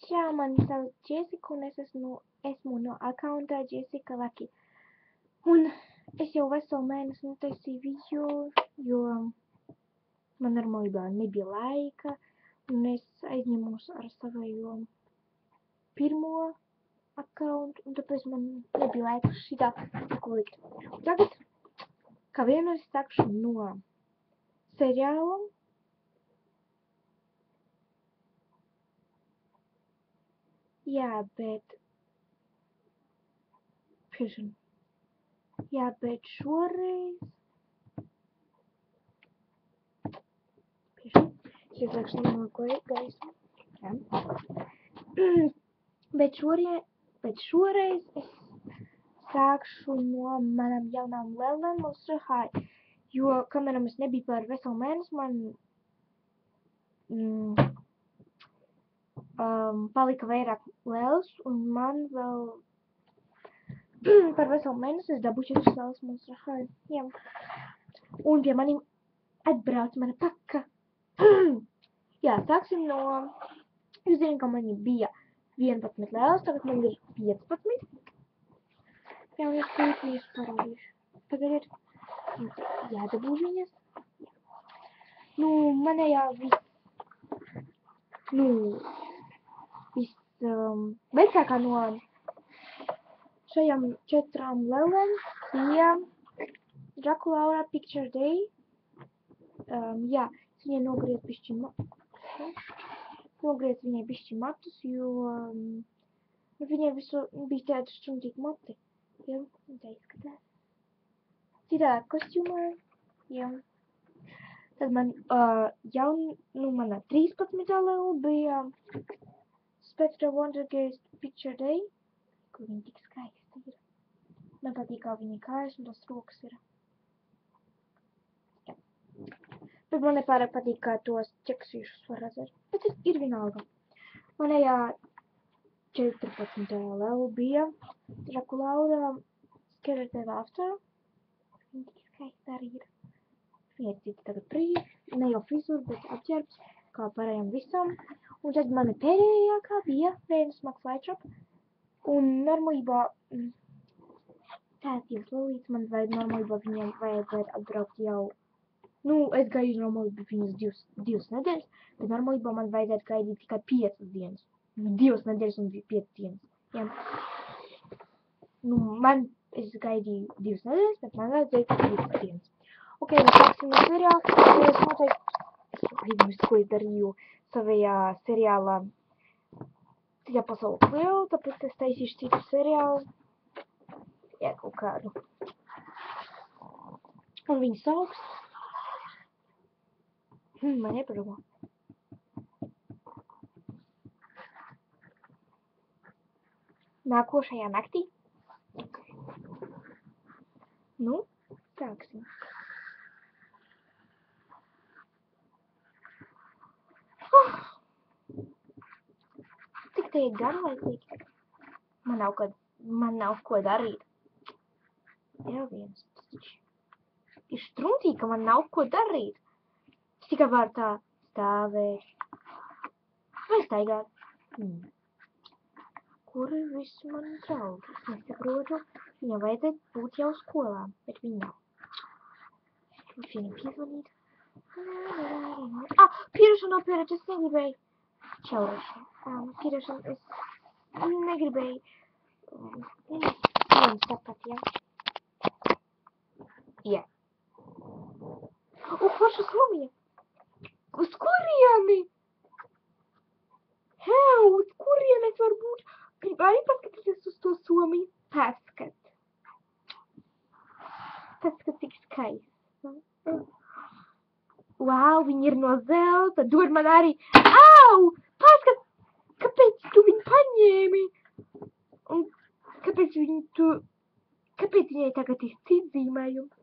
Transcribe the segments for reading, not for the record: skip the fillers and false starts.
Čau, mani sauc Jessica, un es esmu no akaunta Jessica Lucky. Un es jau veselu mēnesi netaisīju video, jo man normalībā nebija laika, un es aizņemos ar savējo pirmo akauntu, un tāpēc man nebija laika šitā neko likt. Un tagad, kā vienu es sākšu no seriāla. Jā, bet šoreiz es ieslēgšu normālo gaismu. Jā. Bet šoreiz es sākšu no manām jaunām lēlēm Monster High, jo kamēr es nebiju par veselu mēnesi, man palika vairāk lēles, un man vēl par veselu mēnesi es dabūju 4 lēles Monster High. Jā. Un pie manim atbrauc mana paka. Jā, sāksim no... Jūs zināt, ka man bija 11 lēles, tagad man ir 15. Jā, un es tūlīt parādīšu. Pagaidiet. Jādabū viņas. Nu, manējā vecākā no šajām 4 lēlēm bija Draculaura Picture Day. Jā, es viņai nogriez bišķi matus, jo viņai visu bija tāda šķumtīga mati. Jā, tā izskatās. Citādā kostumā, jā. Tad man mana 13. lēle bija Spectra Wondergeist Picture Day, kur viņa tik skaista ir. Man patīk, kā viņa kājas un tās rokas ir. Jā. Bet man nepārāk patīk, kā tos ķeksīšus var redzēt. Bet ir vienalga. Manējā 14. lēle bija Draculaura Skeleton After. Viņa tik skaista arī ir. Viņai cita tagad prīz, ne jau frizūra, bet apģērbs, kā pārējām visam. Un tad mana pēdējākā bija Venus McFlytrap. Un normalībā, tās divas lolītes man normalībā viņiem vajadzētu atbraukt jau, es gaidu normalībā viņas 2 nedēļas, bet normalībā man vajadzētu gaidīt tikai 5 dienas. 2 nedēļas un 5 dienas. Jā. Es gaidīju 2 nedēļas, bet man vajadzēja 5 dienas. Ok, mēs sāksim no seriāla, jo es noteikti aizmirstu, ko es darīju savajā seriālā Citā pasaules liela, tāpēc es taisīšu citu seriālu. Jā, kaut kādu. Un viņi sauks. Man nepadomā. Nākošajā naktī. Nu, sāksim. Cik te ir garlaicīgi? Man nav ko darīt. Jā, viens. Ir struntīgi, ka man nav ko darīt. Es tikai varu tā stāvēt. Vai staigāt? Kur ir visi mani draugi? Es nesaprotu. Viņam vajadzētu būt jau skolā, bet viņi nav. Viņš viņam piezvanīt. Pierešana, es negribēju. Čauraši. Pierešana, es negribēju. Viens tāpat, jā. Jā. Forša somiņa. Uz kurieni? Uz kurieni es varu būt? Gribu arī paskatīties uz to somiņu. Paskat, cik skaisti. Wow, viņi ir no zelta. Dod man arī. Au! Paskat, kāpēc tu viņu paņēmi? Un kāpēc viņai tagad ir cits zīmējums?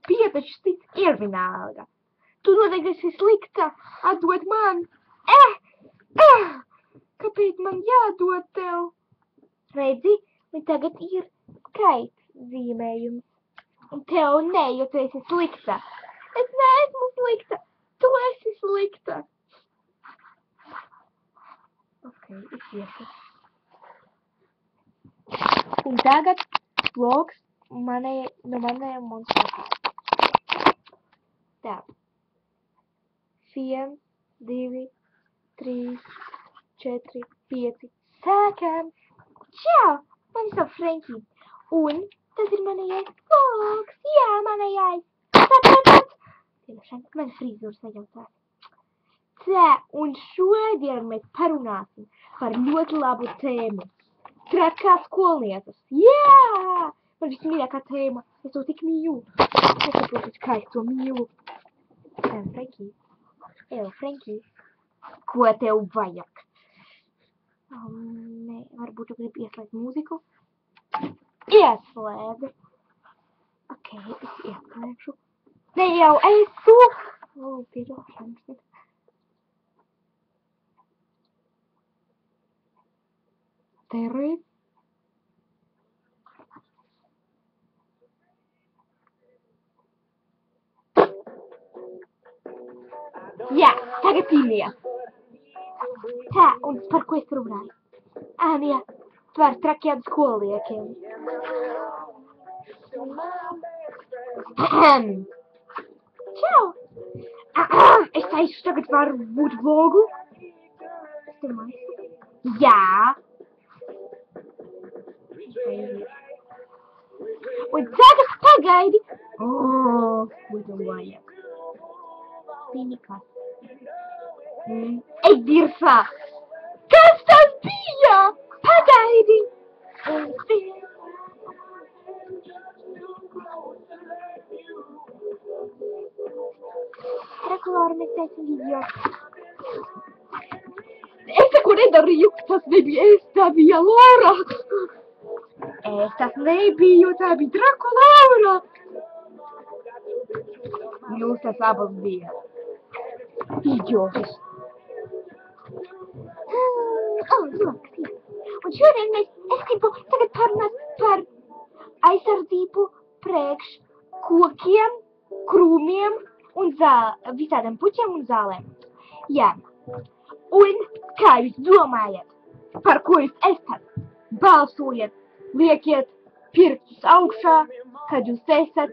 Pietaču cits ir vienalga. Tu noteikti esi slikta. Atdod man. Kāpēc man jādod tev? Redzi, man tagad ir skaits zīmējums. Un tev ne, jo tu esi slikta. Es neesmu slikta. Tu esi slikta. es iešu. Un tagad vlogs no manējiem monstrātiem. Tā. 1, 2, 3, 4, 5. Sākam! Čau! Mani sauc Frenki. Un tas ir manējais vlogs. Jā, manējais. Saprotat? Tiešām, man frizūras nejautās. Tā, un šodien mēs parunāsim par ļoti labu tēmu. Trakās skolnieces. Jā! Man vismīļākā tēma. Es to tik mīlu. Nesaprotu, kā es to mīlu. Frenki. Frenki. Ko tev vajag? Nē, varbūt tu gribi ieslēgt mūziku? Ieslēdzi. Ok, es ieslēgšu. Ne jau esu! Piedošanas. Tere. Jā, tagad pirmie. Tā, un par ko es runāju? Jā, par trakiem skolniekiem. Čau! Es taisu tagad varbūt vlogu. Jā. Un tagad pagaidi. Ko tev vajag? Pinikas. Ej, dirsā! Kas tas bija? Pagaidi! Rekulauri mēs taisam video. Es neko nedarīju, tas nebija es, tā bija Laura. Es tas nebiju, tā bija Drakulaura. Jūs tas abas bija. Idiotis. Un šodien es gribu tagad parunāt par aizsardzību priekš kokiem, krūmiem un visādiem puķiem un zālēm. Jā. Un kā jūs domājat, par ko jūs esat? Balsojiet, liekiet pirkstus augšā, kad jūs esat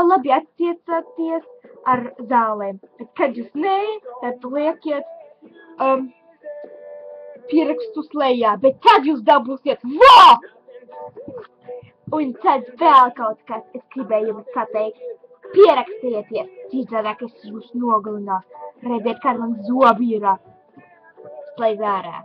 labi attiecaties ar zālēm. Bet kad jūs nē, tad liekiet pirkstus lejā. Bet tad jūs dabūsiet Un tad vēl kaut kas, es gribēju jums pateikt. Pierakstieties, citādi, es jūs nogalināšu. Redziet, kā man zobi ir. Slēdz ārā.